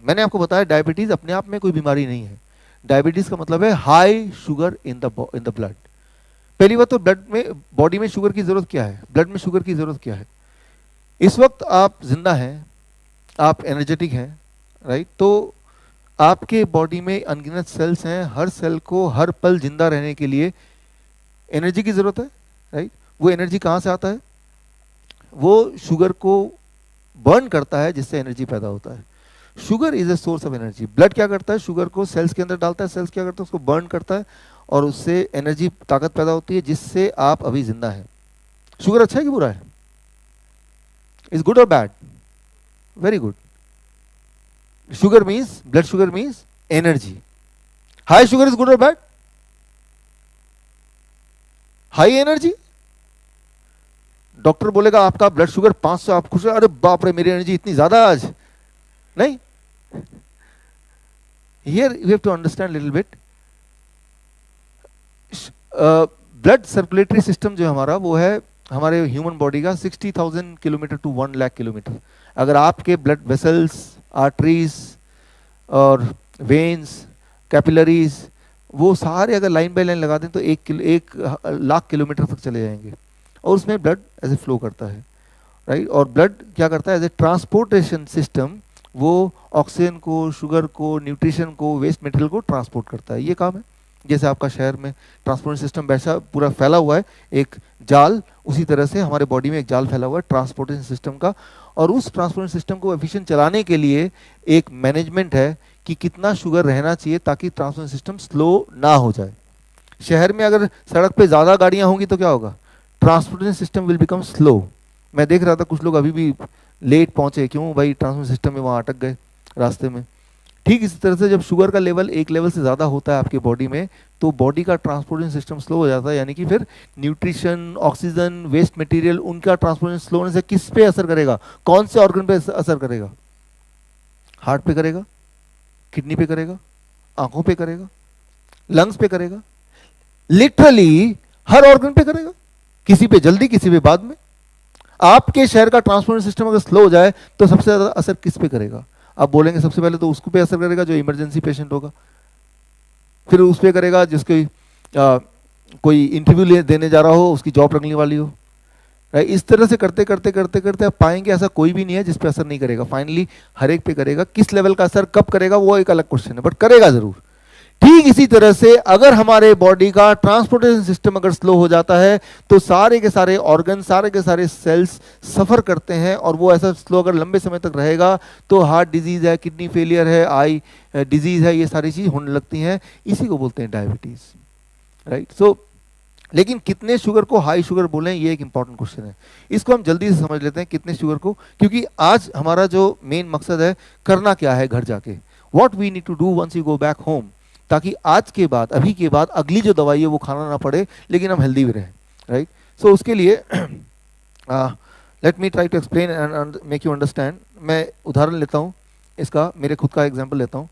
मैंने आपको बताया डायबिटीज अपने आप में कोई बीमारी नहीं है। डायबिटीज का मतलब है high sugar in the blood. पहली बात तो ब्लड में, बॉडी में शुगर की जरूरत क्या है, ब्लड में शुगर की जरूरत क्या है? इस वक्त आप जिंदा हैं, आप एनर्जेटिक हैं, राइट? तो आपके बॉडी में अनगिनत सेल्स हैं, हर सेल को हर पल जिंदा रहने के लिए एनर्जी की जरूरत है, राइट? वो एनर्जी कहाँ से आता है? वो शुगर को बर्न करता है, जिससे एनर्जी पैदा होता है। Sugar is a source of energy. Blood क्या करता है? शुगर को सेल्स के अंदर डालता है, सेल्स क्या करता है? उसको बर्न करता है और उससे एनर्जी, ताकत पैदा होती है, जिससे आप अभी जिंदा हैं। शुगर अच्छा है कि बुरा है? इज गुड और bad? Very good. Sugar means, blood sugar means energy. High sugar is good और बैड? हाई एनर्जी, डॉक्टर बोलेगा आपका ब्लड शुगर 500, आप खुश, अरे बाप रे मेरी एनर्जी इतनी ज्यादा आज, नहीं। Here you have to understand little bit. Blood circulatory system जो हमारा, वो है हमारे ह्यूमन बॉडी का 60,000 किलोमीटर टू 1 लाख किलोमीटर। अगर आपके ब्लड वेसल्स, आर्टरीज और वेन्स, कैपिलरीज, वो सारे अगर लाइन बाय लाइन लगा दें तो 1 लाख किलोमीटर तक चले जाएंगे, और उसमें ब्लड ऐसे फ्लो करता है, राइट? और ब्लड क्या करता है? एज ए ट्रांसपोर्टेशन सिस्टम, वो ऑक्सीजन को, शुगर को, न्यूट्रिशन को, वेस्ट मटेरियल को ट्रांसपोर्ट करता है। ये काम है। जैसे आपका शहर में ट्रांसपोर्टेशन सिस्टम वैसा पूरा फैला हुआ है, एक जाल, उसी तरह से हमारे बॉडी में एक जाल फैला हुआ है ट्रांसपोर्टेशन सिस्टम का। और उस ट्रांसपोर्टेशन सिस्टम को एफिशिएंट चलाने के लिए एक मैनेजमेंट है कि कितना शुगर रहना चाहिए ताकि ट्रांसपोर्टेशन सिस्टम स्लो ना हो जाए। शहर में अगर सड़क पे ज़्यादा गाड़ियाँ होंगी तो क्या होगा? Transportation system will become slow. मैं देख रहा था कुछ लोग अभी भी लेट पहुंचे, क्यों भाई? ट्रांसपोर्टेशन सिस्टम में वहाँ अटक गए रास्ते में। ठीक इसी तरह से जब शुगर का लेवल एक लेवल से ज़्यादा होता है आपके बॉडी में, तो बॉडी का ट्रांसपोर्टेशन सिस्टम स्लो हो जाता है, यानी कि फिर न्यूट्रिशन, ऑक्सीजन, वेस्ट मटेरियल, उनका ट्रांसपोर्टेशन स्लो होने से किस पे असर करेगा? कौन से ऑर्गन पे असर करेगा? हार्ट पे करेगा, किडनी पे करेगा, आंखों पे करेगा, लंग्स पे करेगा, लिटरली हर ऑर्गन पे करेगा। किसी पे जल्दी, किसी पे बाद में। आपके शहर का ट्रांसपोर्टेशन सिस्टम अगर स्लो हो जाए तो सबसे ज्यादा असर किस पे करेगा? आप बोलेंगे सबसे पहले तो उसको पे असर करेगा जो इमरजेंसी पेशेंट होगा, फिर उस पे करेगा जिसके कोई इंटरव्यू देने जा रहा हो, उसकी जॉब लगने वाली हो, राइट? इस तरह से करते करते करते करते आप पाएंगे ऐसा कोई भी नहीं है जिस पे असर नहीं करेगा। फाइनली हर एक पे करेगा। किस लेवल का असर कब करेगा वो एक अलग क्वेश्चन है, बट करेगा जरूर। ठीक इसी तरह से अगर हमारे बॉडी का ट्रांसपोर्टेशन सिस्टम अगर स्लो हो जाता है तो सारे के सारे ऑर्गन, सारे के सारे सेल्स सफर करते हैं, और वो ऐसा स्लो अगर लंबे समय तक रहेगा तो हार्ट डिजीज है, किडनी फेलियर है, आई डिजीज है, ये सारी चीज होने लगती हैं। इसी को बोलते हैं डायबिटीज, राइट? सो लेकिन कितने शुगर को हाई शुगर बोलें, ये एक इंपॉर्टेंट क्वेश्चन है। इसको हम जल्दी से समझ लेते हैं, कितने शुगर को, क्योंकि आज हमारा जो मेन मकसद है करना क्या है घर जाके, what we need to do once you go back home, ताकि आज के बाद, अभी के बाद अगली जो दवाई है वो खाना ना पड़े, लेकिन हम हेल्दी भी रहें, राइट? सो उसके लिए let me try to explain and make you understand. मैं उदाहरण लेता हूँ इसका, मेरे खुद का एग्जाम्पल लेता हूँ।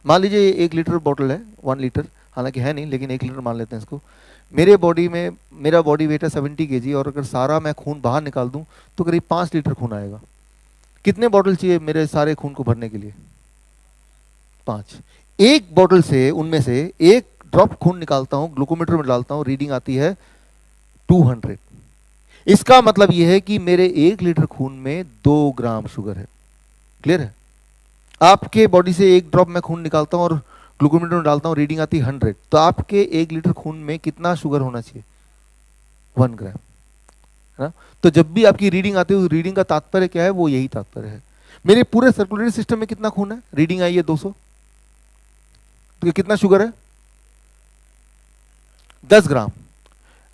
मान लीजिए 1 लीटर बॉटल है, 1 लीटर, हालांकि है नहीं लेकिन 1 लीटर मान लेते हैं इसको। मेरे बॉडी में, मेरा बॉडी वेट है 70 kg, और अगर सारा मैं खून बाहर निकाल दूं तो करीब 5 लीटर खून आएगा। कितने बॉटल चाहिए मेरे सारे खून को भरने के लिए? 5। एक बॉटल से, उनमें से 1 ड्रॉप खून निकालता हूं, ग्लूकोमीटर में डालता हूं, रीडिंग आती है 200। इसका मतलब यह है कि मेरे 1 लीटर खून में 2 ग्राम शुगर है। क्लियर है? आपके बॉडी से 1 ड्रॉप मैं खून निकालता हूं और ग्लूकोमीटर में डालता हूं, रीडिंग आती है 100, तो आपके 1 लीटर खून में कितना शुगर होना चाहिए? 1 ग्राम, है ना? तो जब भी आपकी रीडिंग आती है, उस रीडिंग का तात्पर्य क्या है? वो यही तात्पर्य है। मेरे पूरे सर्कुलेटरी सिस्टम में कितना खून है? रीडिंग आई है 200, तो कितना शुगर है? 10 ग्राम।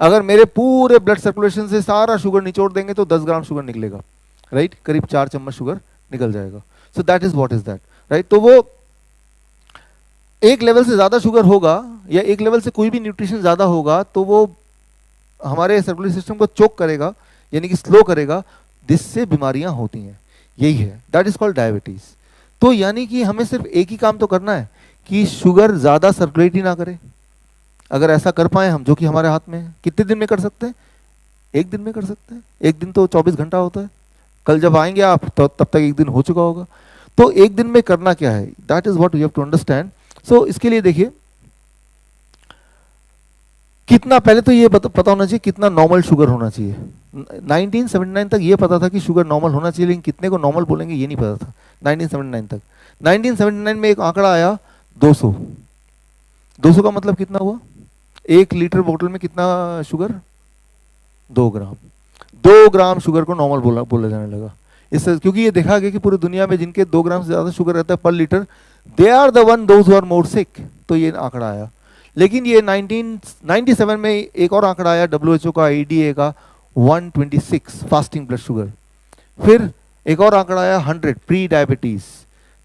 अगर मेरे पूरे ब्लड सर्कुलेशन से सारा शुगर निचोड़ देंगे तो 10 ग्राम शुगर निकलेगा, राइट? करीब 4 चम्मच शुगर निकल जाएगा। सो that is what is that, right? तो वो एक लेवल से ज्यादा शुगर होगा या एक लेवल से कोई भी न्यूट्रिशन ज्यादा होगा तो वो हमारे सर्कुलेटरी सिस्टम को चोक करेगा, यानी कि स्लो करेगा, जिससे बीमारियां होती हैं। यही है, दैट इज कॉल्ड डायबिटीज। तो यानी कि हमें सिर्फ एक ही काम तो करना है कि शुगर ज्यादा सर्कुलेट ही ना करे। अगर ऐसा कर पाए हम, जो कि हमारे हाथ में है, कितने दिन में कर सकते हैं? 1 दिन में कर सकते हैं। 1 दिन तो 24 घंटा होता है। कल जब आएंगे आप तो तब तक 1 दिन हो चुका होगा। तो एक दिन में करना क्या है, that is what you have to understand. So इसके लिए देखिए कितना, पहले तो ये पता होना चाहिए कितना नॉर्मल शुगर होना चाहिए। 1979 तक ये पता था कि शुगर नॉर्मल होना चाहिए, लेकिन कितने को नॉर्मल बोलेंगे ये नहीं पता था 1979 तक। 1979 में एक आंकड़ा आया 200। 200 का मतलब कितना हुआ, 1 लीटर बोतल में कितना शुगर, 2 ग्राम। 2 ग्राम शुगर को नॉर्मल बोला जाने लगा इससे, क्योंकि ये देखा गया कि पूरी दुनिया में जिनके 2 ग्राम से ज़्यादा शुगर रहता है per litre, they are the one those who are more sick. तो ये आंकड़ा आया। लेकिन ये 1997 में एक और आंकड़ा आया WHO का, ADA का, 126 फास्टिंग ब्लड शुगर। फिर एक और आंकड़ा आया 100 प्री डायबिटीज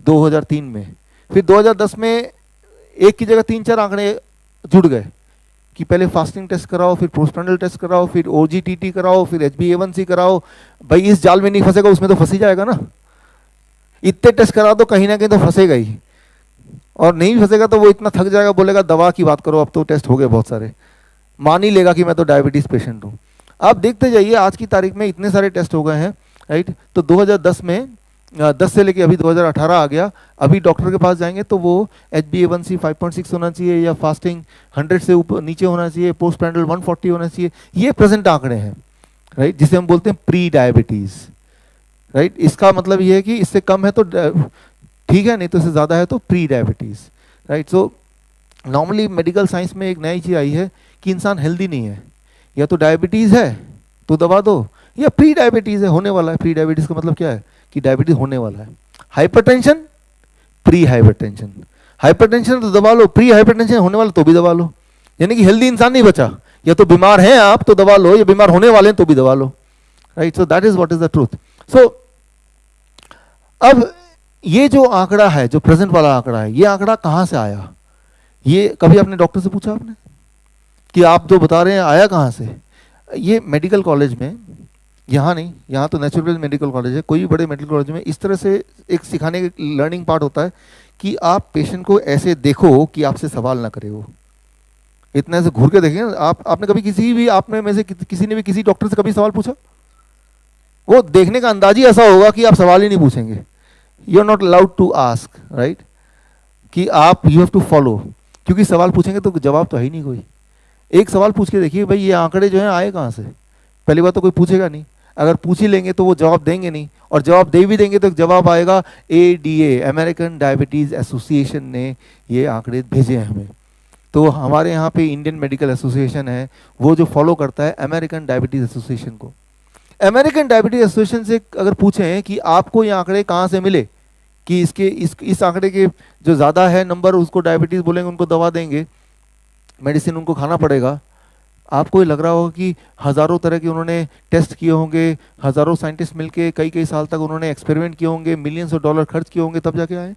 2003 में। फिर 2010 में एक की जगह 3-4 आंकड़े जुड़ गए कि पहले फास्टिंग टेस्ट कराओ, फिर पोस्टप्रांडल टेस्ट कराओ, फिर OGTT कराओ, फिर HbA1c कराओ। भाई इस जाल में नहीं फंसेगा उसमें तो फंस ही जाएगा ना, इतने टेस्ट करा दो कहीं ना कहीं तो फंसेगा ही, और नहीं फंसेगा तो वो इतना थक जाएगा, बोलेगा दवा की बात करो, अब तो टेस्ट हो गए बहुत सारे, मान ही लेगा कि मैं तो डायबिटीज पेशेंट हूँ। आप देखते जाइए आज की तारीख में इतने सारे टेस्ट हो गए हैं, राइट। तो 2010 में 10 से लेके अभी 2018 आ गया। अभी डॉक्टर के पास जाएंगे तो वो HbA1c 5.6 होना चाहिए, या फास्टिंग 100 से ऊपर नीचे होना चाहिए, पोस्ट पैंडल 140 होना चाहिए। ये प्रेजेंट आंकड़े हैं, राइट, जिसे हम बोलते हैं प्री डायबिटीज, राइट। इसका मतलब ये है कि इससे कम है तो ठीक है, नहीं तो इससे ज़्यादा है तो pre diabetes, right. So normally medical science में एक नई चीज़ आई है कि इंसान हेल्दी नहीं है, या तो डायबिटीज़ है तो दवा दो, या प्री डायबिटीज़ है, होने वाला है। प्री डायबिटीज़ का मतलब क्या है कि डायबिटीज होने वाला है। हाइपरटेंशन, प्री हाइपरटेंशन, हाइपरटेंशन तो दबा लो, प्री हाइपरटेंशन होने वाला तो भी दबा लो, यानी कि हेल्दी इंसान नहीं बचा, या तो बीमार हैं आप तो दबा लो, या बीमार होने वाले हैं तो भी दबा लो, right. So that is what is the truth. So अब ये जो आंकड़ा है, जो प्रेजेंट वाला आंकड़ा है, ये आंकड़ा कहां से आया? ये कभी आपने डॉक्टर से पूछा आपने कि आप जो बता रहे हैं आया कहां से? ये मेडिकल कॉलेज में, यहाँ नहीं, यहाँ तो नेचुरल मेडिकल कॉलेज है, कोई भी बड़े मेडिकल कॉलेज में इस तरह से एक सिखाने का लर्निंग पार्ट होता है कि आप पेशेंट को ऐसे देखो कि आपसे सवाल ना करे, वो इतना ऐसे घूर के देखें। आपने कभी किसी भी, आप में से किसी ने भी किसी डॉक्टर से कभी सवाल पूछा? वो देखने का अंदाज ही ऐसा होगा कि आप सवाल ही नहीं पूछेंगे, you are not allowed to ask, right, कि आप यू हैव टू फॉलो, क्योंकि सवाल पूछेंगे तो जवाब तो है ही नहीं कोई। एक सवाल पूछ के देखिए, भाई ये आंकड़े जो हैं आए कहाँ से? पहली बात तो कोई पूछेगा नहीं, अगर पूछ ही लेंगे तो वो जवाब देंगे नहीं, और जवाब दे भी देंगे तो जवाब आएगा ADA, अमेरिकन डायबिटीज़ एसोसिएशन ने ये आंकड़े भेजे हैं हमें। तो हमारे यहाँ पे इंडियन मेडिकल एसोसिएशन है, वो जो फॉलो करता है अमेरिकन डायबिटीज़ एसोसिएशन को। अमेरिकन डायबिटीज़ एसोसिएशन से अगर पूछें कि आपको ये आंकड़े कहाँ से मिले कि इस आंकड़े के जो ज़्यादा है नंबर उसको डायबिटीज़ बोलेंगे, उनको दवा देंगे, मेडिसिन उनको खाना पड़ेगा, आपको ये लग रहा होगा कि हज़ारों तरह के उन्होंने टेस्ट किए होंगे, हज़ारों साइंटिस्ट मिलके कई साल तक उन्होंने एक्सपेरिमेंट किए होंगे, मिलियंस ऑफ डॉलर खर्च किए होंगे, तब जाके आए।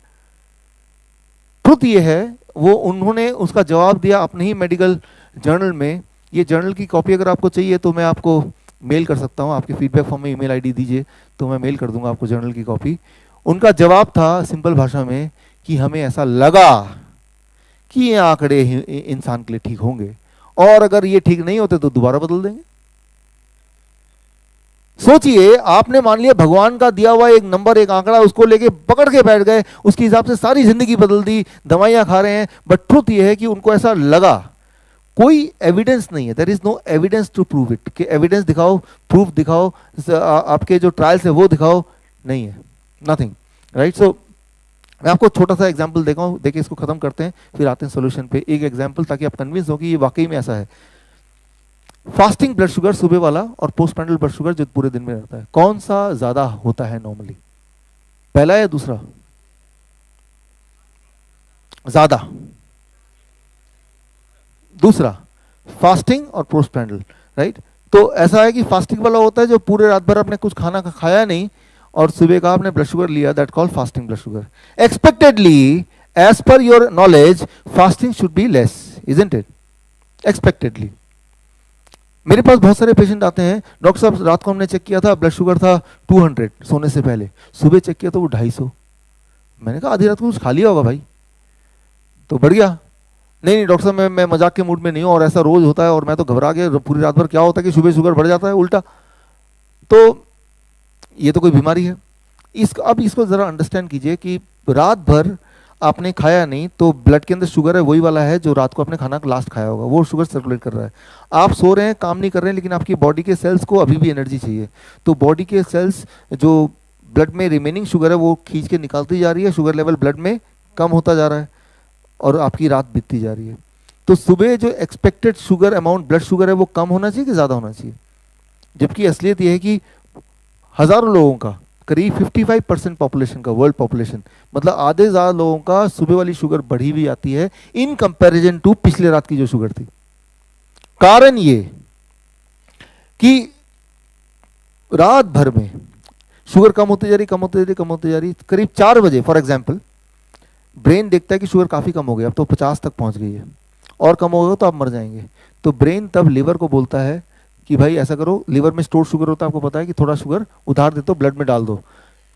ट्रुथ ये है, वो उन्होंने उसका जवाब दिया अपने ही मेडिकल जर्नल में। ये जर्नल की कॉपी अगर आपको चाहिए तो मैं आपको मेल कर सकता हूँ, आपके फीडबैक फॉर्म में ईमेल आईडी दीजिए तो मैं मेल कर दूंगा आपको जर्नल की कॉपी। उनका जवाब था सिंपल भाषा में कि हमें ऐसा लगा कि ये आंकड़े इंसान के लिए ठीक होंगे, और अगर ये ठीक नहीं होते तो दोबारा बदल देंगे। सोचिए, आपने मान लिया भगवान का दिया हुआ एक नंबर, एक आंकड़ा, उसको लेके पकड़ के बैठ गए, उसके हिसाब से सारी जिंदगी बदल दी, दवाइयां खा रहे हैं। बट ट्रुथ ये है कि उनको ऐसा लगा, कोई एविडेंस नहीं है, there is no evidence to prove it, कि एविडेंस दिखाओ, प्रूफ दिखाओ, आपके जो ट्रायल्स है वो दिखाओ, नहीं है, नथिंग, राइट। सो मैं आपको छोटा सा एग्जांपल देखा हूँ, देखिए इसको खत्म करते हैं फिर आते हैं सोल्यूशन पे। एक एग्जांपल ताकि आप कन्विंस हो कि ये वाकई में ऐसा है। फास्टिंग ब्लड शुगर सुबह वाला और पोस्टप्रांडल ब्लड शुगर जो पूरे दिन में रहता है, कौन सा ज्यादा होता है नॉर्मली? पहला या दूसरा? ज्यादा दूसरा, फास्टिंग और पोस्टप्रांडल, राइट। तो ऐसा है कि फास्टिंग वाला होता है जो पूरे रात भर आपने कुछ खाना खाया नहीं और सुबह का आपने ब्लड शुगर लिया, that called fasting blood sugar. Expectedly, as per your knowledge, fasting should be less, isn't it? Expectedly. मेरे पास बहुत सारे पेशेंट आते हैं, डॉक्टर साहब रात को हमने चेक किया था, ब्लड शुगर था 200 सोने से पहले, सुबह चेक किया तो वो 250। मैंने कहा आधी रात को कुछ खा लिया होगा भाई, तो बढ़ गया। नहीं डॉक्टर साहब मैं मजाक के मूड में नहीं हूँ, और ऐसा रोज होता है, और मैं तो घबरा गया पूरी रात भर, क्या होता है कि सुबह शुगर बढ़ जाता है उल्टा, तो ये तो कोई बीमारी है। अब इसको ज़रा अंडरस्टैंड कीजिए कि रात भर आपने खाया नहीं तो ब्लड के अंदर शुगर है वही वाला है जो रात को आपने खाना लास्ट खाया होगा, वो शुगर सर्कुलेट कर रहा है। आप सो रहे हैं, काम नहीं कर रहे हैं, लेकिन आपकी बॉडी के सेल्स को अभी भी एनर्जी चाहिए, तो बॉडी के सेल्स जो ब्लड में रिमेनिंग शुगर है वो खींच के निकालती जा रही है, शुगर लेवल ब्लड में कम होता जा रहा है और आपकी रात बीतती जा रही है। तो सुबह जो expected sugar amount blood sugar है वो कम होना चाहिए कि ज़्यादा होना चाहिए? जबकि असलियत यह है कि हज़ारों लोगों का, करीब 55% पॉपुलेशन का, वर्ल्ड पॉपुलेशन, मतलब आधे ज़्यादा लोगों का सुबह वाली शुगर बढ़ी हुई आती है इन कंपैरिजन टू पिछले रात की जो शुगर थी। कारण ये कि रात भर में शुगर कम होती जा रही, कम होती जा रही, कम होती जा रही। करीब 4 बजे फॉर एग्जाम्पल ब्रेन देखता है कि शुगर काफ़ी कम हो गई, अब तो 50 तक पहुंच गई है, और कम होगा तो आप मर जाएंगे। तो ब्रेन तब लिवर को बोलता है कि भाई ऐसा करो, लिवर में स्टोर शुगर होता है, आपको पता है कि थोड़ा शुगर उधार दे दो, ब्लड में डाल दो,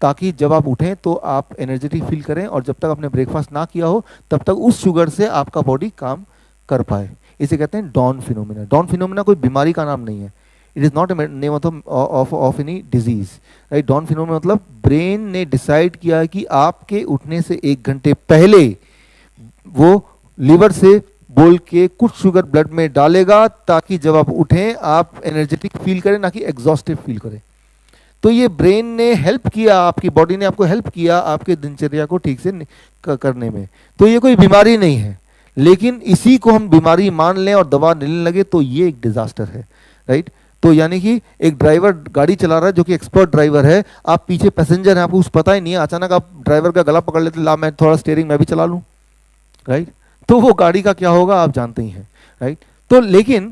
ताकि जब आप उठें तो आप एनर्जेटिक फील करें, और जब तक आपने ब्रेकफास्ट ना किया हो तब तक उस शुगर से आपका बॉडी काम कर पाए। इसे कहते हैं डॉन फिनोमिना। डॉन फिनोमिना कोई बीमारी का नाम नहीं है, it is not a name of any disease, right. Dawn phenomena मतलब ब्रेन ने डिसाइड किया कि आपके उठने से 1 घंटे पहले वो लिवर से बोल के कुछ शुगर ब्लड में डालेगा, ताकि जब आप उठें आप एनर्जेटिक फील करें, ना कि एग्जॉस्टिव फील करें। तो ये ब्रेन ने हेल्प किया, आपकी बॉडी ने आपको हेल्प किया आपके दिनचर्या को ठीक से करने में। तो ये कोई बीमारी नहीं है, लेकिन इसी को हम बीमारी मान लें और दवा लेने लगे तो ये एक डिजास्टर है, राइट। तो यानी कि एक ड्राइवर गाड़ी चला रहा है जो कि एक्सपर्ट ड्राइवर है, आप पीछे पैसेंजर हैं, आपको कुछ पता ही नहीं है, अचानक आप ड्राइवर का गला पकड़ लेते, ला मैं थोड़ा स्टीयरिंग मैं भी चला लूँ, राइट। तो वो गाड़ी का क्या होगा आप जानते ही हैं, राइट। तो लेकिन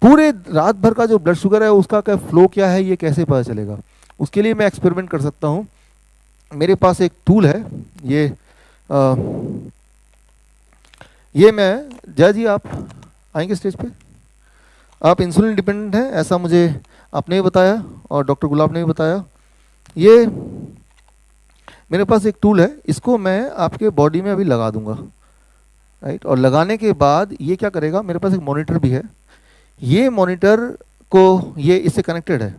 पूरे रात भर का जो ब्लड शुगर है उसका क्या फ्लो क्या है, ये कैसे पता चलेगा? उसके लिए मैं एक्सपेरिमेंट कर सकता हूँ। मेरे पास एक टूल है, ये मैं, जय जी आप आएंगे स्टेज पे? आप इंसुलिन डिपेंडेंट हैं ऐसा मुझे आपने भी बताया और डॉक्टर गुलाब ने भी बताया। ये मेरे पास एक टूल है, इसको मैं आपके बॉडी में अभी लगा दूंगा, राइट। और लगाने के बाद ये क्या करेगा, मेरे पास एक मॉनिटर भी है, ये मॉनिटर को ये इससे कनेक्टेड है,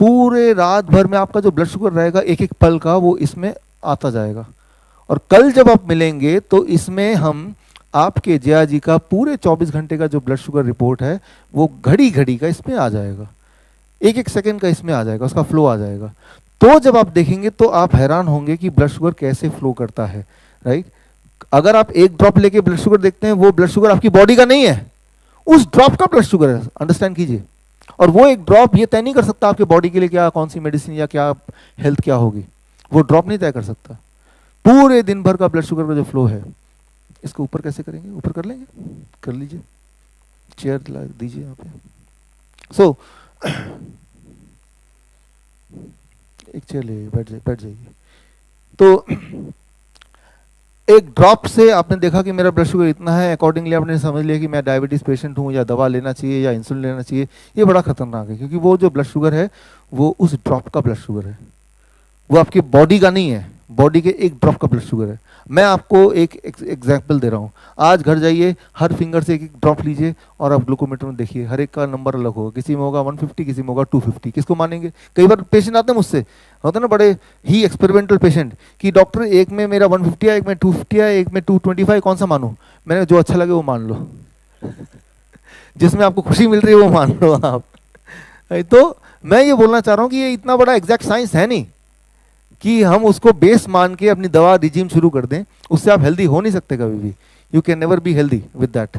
पूरे रात भर में आपका जो ब्लड शुगर रहेगा एक एक पल का वो इसमें आता जाएगा। और कल जब आप मिलेंगे तो इसमें हम आपके जया जी का पूरे 24 घंटे का जो ब्लड शुगर रिपोर्ट है वो घड़ी घड़ी का इसमें आ जाएगा, एक एक सेकंड का इसमें आ जाएगा, उसका फ्लो आ जाएगा। तो जब आप देखेंगे तो आप हैरान होंगे कि ब्लड शुगर कैसे फ्लो करता है, राइट। अगर आप एक ड्रॉप लेके ब्लड शुगर देखते हैं, वो ब्लड शुगर आपकी बॉडी का नहीं है, उस ड्रॉप का ब्लड शुगर है, अंडरस्टैंड कीजिए। और वो एक ड्रॉप ये तय नहीं कर सकता आपके बॉडी के लिए क्या कौन सी मेडिसिन या क्या हेल्थ क्या होगी, वो ड्रॉप नहीं तय कर सकता। पूरे दिन भर का ब्लड शुगर का जो फ्लो है, इसको ऊपर कैसे करेंगे, ऊपर कर लेंगे, कर लीजिए, चेयर ला दीजिए यहाँ पे। सो एक चेयर ले बैठ जाइए। तो एक ड्रॉप से आपने देखा कि मेरा ब्लड शुगर इतना है, अकॉर्डिंगली आपने समझ लिया कि मैं डायबिटीज पेशेंट हूँ या दवा लेना चाहिए या इंसुलिन लेना चाहिए। ये बड़ा खतरनाक है, क्योंकि वो जो ब्लड शुगर है वो उस ड्रॉप का ब्लड शुगर है, वो आपकी बॉडी का नहीं है, बॉडी के एक ड्रॉप का ब्लड शुगर है। मैं आपको एक एग्जाम्पल दे रहा हूँ, आज घर जाइए, हर फिंगर से एक एक ड्रॉप लीजिए और आप ग्लूकोमीटर में देखिए, हर एक का नंबर अलग होगा, किसी में होगा 150, किसी में होगा 250। किसको मानेंगे? कई बार पेशेंट आते हैं मुझसे, होता है ना बड़े ही एक्सपेरिमेंटल पेशेंट, कि डॉक्टर एक में मेरा 150 है, एक में 250 है, एक में 225, कौन सा मानूं? मैंने जो अच्छा लगे वो मान लो जिसमें आपको खुशी मिल रही है वो मान लो आप। तो मैं ये बोलना चाह रहा हूँ कि ये इतना बड़ा एग्जैक्ट साइंस है नहीं कि हम उसको बेस मान के अपनी दवा रिजीम शुरू कर दें, उससे आप हेल्दी हो नहीं सकते कभी भी, you can never be healthy with that.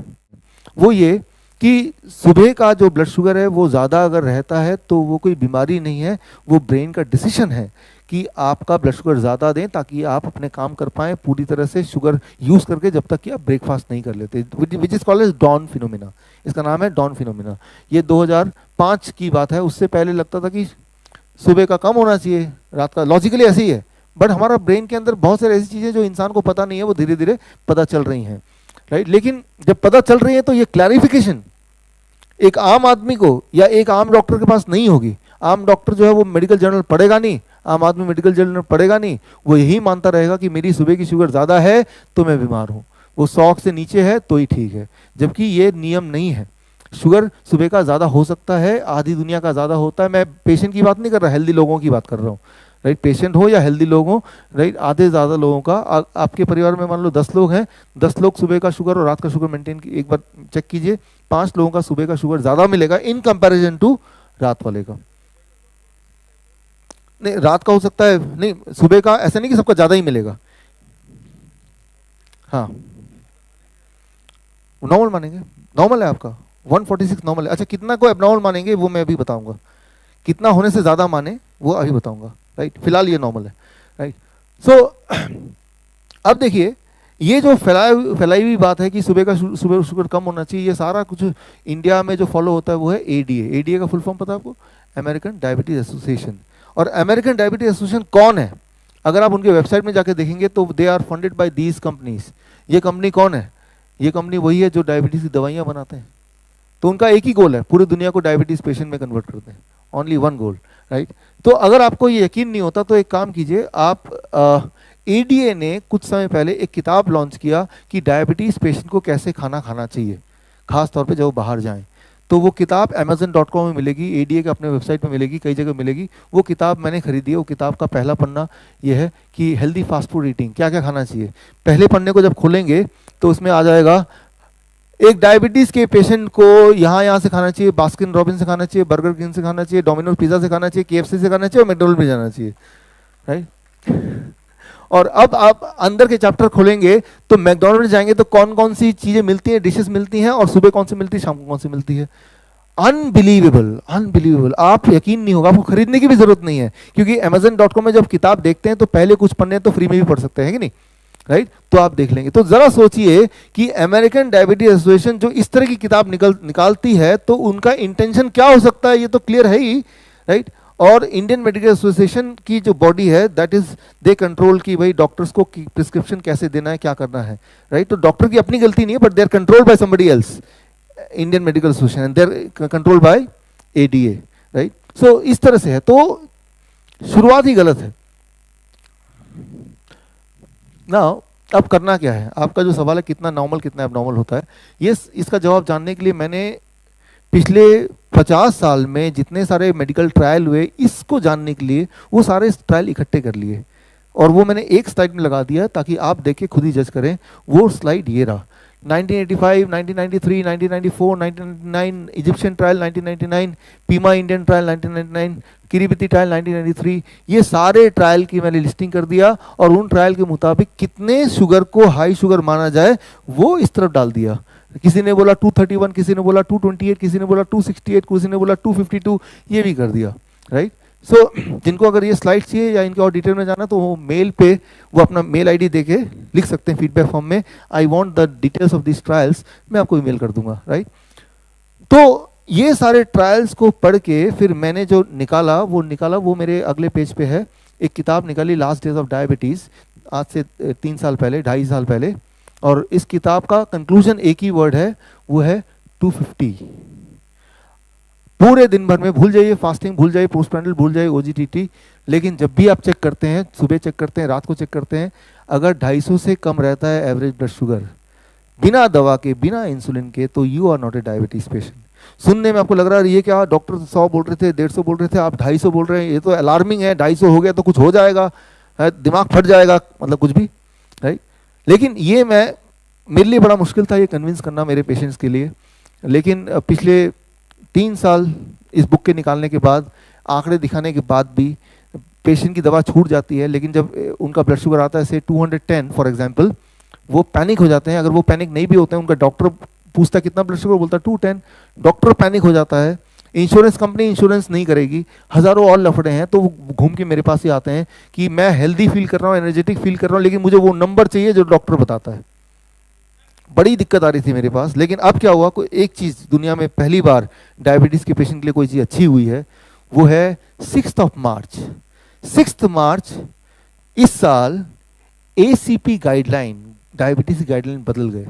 वो ये कि सुबह का जो ब्लड शुगर है वो ज़्यादा अगर रहता है तो वो कोई बीमारी नहीं है, वो ब्रेन का डिसीजन है कि आपका ब्लड शुगर ज़्यादा दें ताकि आप अपने काम कर पाएँ पूरी तरह से शुगर यूज़ करके, जब तक कि आप ब्रेकफास्ट नहीं कर लेते, which is called as dawn phenomena. इसका नाम है डॉन फिनोमिना। ये 2005 की बात है, उससे पहले लगता था कि सुबह का कम होना चाहिए, रात का, लॉजिकली ऐसे ही है। बट हमारा ब्रेन के अंदर बहुत सारी ऐसी चीज़ें जो इंसान को पता नहीं है, वो धीरे धीरे पता चल रही हैं, राइट। लेकिन जब पता चल रही है तो ये क्लैरिफिकेशन एक आम आदमी को या एक आम डॉक्टर के पास नहीं होगी। आम डॉक्टर जो है वो मेडिकल जर्नल पढ़ेगा नहीं, आम आदमी मेडिकल जर्नल पढ़ेगा नहीं, वो यही मानता रहेगा कि मेरी सुबह की शुगर ज़्यादा है तो मैं बीमार हूँ, वो 100 से नीचे है तो ही ठीक है, जबकि ये नियम नहीं है। शुगर सुबह का ज़्यादा हो सकता है, आधी दुनिया का ज़्यादा होता है। मैं पेशेंट की बात नहीं कर रहा, हेल्दी लोगों की बात कर रहा हूँ, राइट, पेशेंट हो या हेल्दी लोग हो, राइट, आधे से ज़्यादा लोगों का आपके परिवार में मान लो 10 लोग हैं, 10 लोग सुबह का शुगर और रात का शुगर मेंटेन, एक बार चेक कीजिए, 5 लोगों का सुबह का शुगर ज़्यादा मिलेगा इन कंपैरिजन टू रात वाले का। नहीं, रात का हो सकता है, नहीं सुबह का, ऐसा नहीं कि सबका ज़्यादा ही मिलेगा। हाँ, नॉर्मल मानेंगे, नॉर्मल है आपका 146 नॉर्मल है। अच्छा, कितना को एबनॉर्मल मानेंगे वो मैं अभी बताऊंगा, कितना होने से ज़्यादा माने वो अभी बताऊंगा, राइट, फिलहाल ये नॉर्मल है, राइट। सो अब देखिए, ये जो फैलाई हुई बात है कि सुबह का सुबह शुगर कम होना चाहिए, ये सारा कुछ इंडिया में जो फॉलो होता है वो है एडीए। एडीए का फुल फॉर्म पता है आपको? American diabetes association. और अमेरिकन डायबिटीज एसोसिएशन कौन है? अगर आप उनके वेबसाइट में जाके देखेंगे तो they are funded by these companies. ये कंपनी कौन है? ये कंपनी वही है जो डायबिटीज की दवाइयाँ बनाते हैं। तो उनका एक ही गोल है, पूरी दुनिया को डायबिटीज पेशेंट में कन्वर्ट करते हैं, ओनली वन गोल, राइट। तो अगर आपको ये यकीन नहीं होता तो एक काम कीजिए, आप एडीए ने कुछ समय पहले एक किताब लॉन्च किया कि डायबिटीज पेशेंट को कैसे खाना खाना चाहिए, खास तौर पे जब वो बाहर जाएं। तो वो किताब amazon.com में मिलेगी, एडीए के अपने वेबसाइट में मिलेगी, कई जगह मिलेगी। वो किताब मैंने खरीदी है। वो किताब का पहला पन्ना ये है कि हेल्दी फास्ट फूड ईटिंग, क्या क्या खाना चाहिए। पहले पन्ने को जब खोलेंगे तो उसमें आ जाएगा एक डायबिटीज के पेशेंट को यहाँ से खाना चाहिए, बास्किन रॉबिन्स से खाना चाहिए, बर्गर किंग से खाना चाहिए, डोमिनोज पिज्जा से खाना चाहिए, केएफसी से खाना चाहिए और मैकडोनल्ड भी जाना चाहिए, राइट। और अब आप अंदर के चैप्टर खोलेंगे तो मैकडोनल्ड जाएंगे तो कौन कौन सी चीजें मिलती हैं, डिशेस मिलती हैं, और सुबह कौन सी मिलती है, शाम को कौन सी मिलती है। अनबिलीवेबल, अनबिलीवेबल, आप यकीन नहीं होगा, आपको खरीदने की भी जरूरत नहीं है, क्योंकि amazon.com में जब किताब देखते हैं तो पहले कुछ पन्ने तो फ्री में भी पढ़ सकते हैं कि नहीं, राइट। तो आप देख लेंगे। तो जरा सोचिए कि अमेरिकन डायबिटीज एसोसिएशन जो इस तरह की किताब निकालती है तो उनका इंटेंशन क्या हो सकता है, ये तो क्लियर है ही, राइट। और इंडियन मेडिकल एसोसिएशन की जो बॉडी है, दैट इज दे कंट्रोल की भाई डॉक्टर्स को प्रिस्क्रिप्शन कैसे देना है, क्या करना है, राइट। तो डॉक्टर की अपनी गलती नहीं है, but they are controlled by somebody else, Indian Medical Association, and they are controlled by ADA, right. So इस तरह से है, तो शुरुआत ही गलत है ना। अब करना क्या है? आपका जो सवाल है कितना नॉर्मल कितना एबनॉर्मल होता है, ये इसका जवाब जानने के लिए मैंने पिछले 50 साल में जितने सारे मेडिकल ट्रायल हुए, इसको जानने के लिए वो सारे ट्रायल इकट्ठे कर लिए और वो मैंने एक स्लाइड में लगा दिया ताकि आप देख के खुद ही जज करें। वो स्लाइड ये रहा, 1985, 1993, 1994, 1999 Egyptian trial, 1999 Pima Indian trial, 1999 Kiribati trial, 1993, ये सारे ट्रायल की मैंने लिस्टिंग कर दिया और उन ट्रायल के मुताबिक कितने शुगर को हाई शुगर माना जाए वो इस तरफ डाल दिया। किसी ने बोला 231, किसी ने बोला 228, किसी ने बोला 268, किसी ने बोला 252, ये भी कर दिया, राइट। सो जिनको अगर ये स्लाइड चाहिए या इनके और डिटेल में जाना तो वो मेल पे वो अपना मेल आईडी देके लिख सकते हैं फीडबैक फॉर्म में, I want the details of this trials, मैं आपको ईमेल कर दूंगा, राइट। तो ये सारे ट्रायल्स को पढ़ के फिर मैंने जो निकाला वो मेरे अगले पेज पे है। एक किताब निकाली, लास्ट डेज ऑफ डायबिटीज, आज से 3 साल पहले, 2.5 साल पहले, और इस किताब का कंक्लूजन एक ही वर्ड है, वो है 250। पूरे दिन भर में भूल जाइए, फास्टिंग भूल जाइए, पोस्टप्रैंडिल भूल जाइए, ओजीटीटी, लेकिन जब भी आप चेक करते हैं, सुबह चेक करते हैं, रात को चेक करते हैं, अगर 250 से कम रहता है एवरेज ब्लड शुगर बिना दवा के, बिना इंसुलिन के, तो you are not a diabetes patient. सुनने में आपको लग रहा है ये क्या, डॉक्टर 100 बोल रहे थे, 150 बोल रहे थे, आप 250 बोल रहे हैं, ये तो अलार्मिंग है, 250 हो गया तो कुछ हो जाएगा, दिमाग फट जाएगा, मतलब कुछ भी, राइट। लेकिन ये मेरे लिए बड़ा मुश्किल था ये कन्विंस करना मेरे पेशेंट्स के लिए, लेकिन पिछले 3 साल इस बुक के निकालने के बाद, आंकड़े दिखाने के बाद भी पेशेंट की दवा छूट जाती है, लेकिन जब उनका ब्लड शुगर आता है से 210 फॉर एग्जांपल, वो पैनिक हो जाते हैं। अगर वो पैनिक नहीं भी होते हैं, उनका डॉक्टर पूछता है कितना ब्लड शुगर, बोलता है 210, डॉक्टर पैनिक हो जाता है, इंश्योरेंस कंपनी इंश्योरेंस नहीं करेगी, हज़ारों और लफड़े हैं, तो वो घूम के मेरे पास ही आते हैं कि मैं हेल्दी फील कर रहा हूँ, एनर्जेटिक फील कर रहा हूँ, लेकिन मुझे वो नंबर चाहिए जो डॉक्टर बताता है। बड़ी दिक्कत आ रही थी मेरे पास। लेकिन अब क्या हुआ, कोई एक चीज़ दुनिया में पहली बार डायबिटीज़ के पेशेंट के लिए कोई चीज़ अच्छी हुई है, वो है 6 मार्च। 6 मार्च इस साल ACP गाइडलाइन, डायबिटीज़ गाइडलाइन बदल गए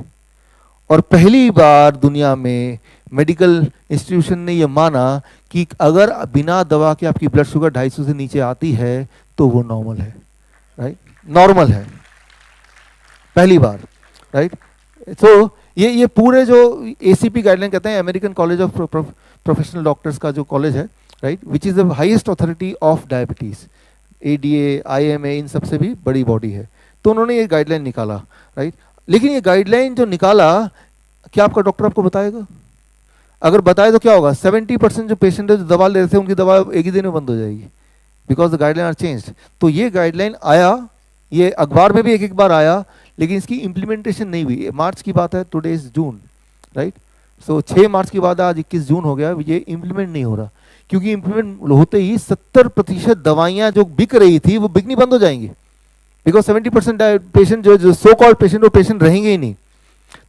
और पहली बार दुनिया में मेडिकल इंस्टीट्यूशन ने यह माना कि अगर बिना दवा के आपकी ब्लड शुगर 250 से नीचे आती है तो वो नॉर्मल है, राइट, नॉर्मल है, पहली बार, राइट। तो ये पूरे जो ACP गाइडलाइन कहते हैं, American college of professional doctors का जो कॉलेज है, right, which is the highest authority of diabetes, ADA, IMA, इन सब से भी बड़ी बॉडी है। तो उन्होंने ये गाइडलाइन निकाला, राइट। लेकिन ये गाइडलाइन जो निकाला, क्या आपका डॉक्टर आपको बताएगा? अगर बताए तो क्या होगा? 70% जो पेशेंट है जो दवा ले रहे थे उनकी दवा एक ही दिन में बंद हो जाएगी, because the guideline are changed. तो ये गाइडलाइन आया, ये अखबार में भी एक एक बार आया, लेकिन इसकी इम्प्लीमेंटेशन नहीं हुई। मार्च की बात है, टुडे इज जून, राइट। सो 6 मार्च की बाद आज 21 जून हो गया, ये इम्प्लीमेंट नहीं हो रहा, क्योंकि इम्प्लीमेंट होते ही 70% दवाइयाँ जो बिक रही थी वो बिकनी बंद हो जाएंगी, बिकॉज 70% पेशेंट जो सो कॉल्ड पेशेंट, वो पेशेंट रहेंगे ही नहीं।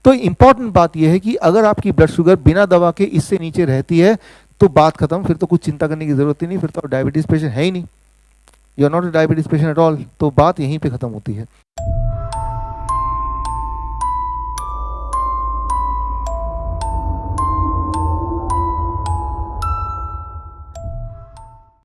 तो इंपॉर्टेंट बात यह है कि अगर आपकी ब्लड शुगर बिना दवा के इससे नीचे रहती है तो बात खत्म, फिर तो कुछ चिंता करने की जरूरत ही नहीं, फिर तो डायबिटीज पेशेंट है ही नहीं, you are not a diabetes patient at all. तो बात यहीं पे खत्म होती है।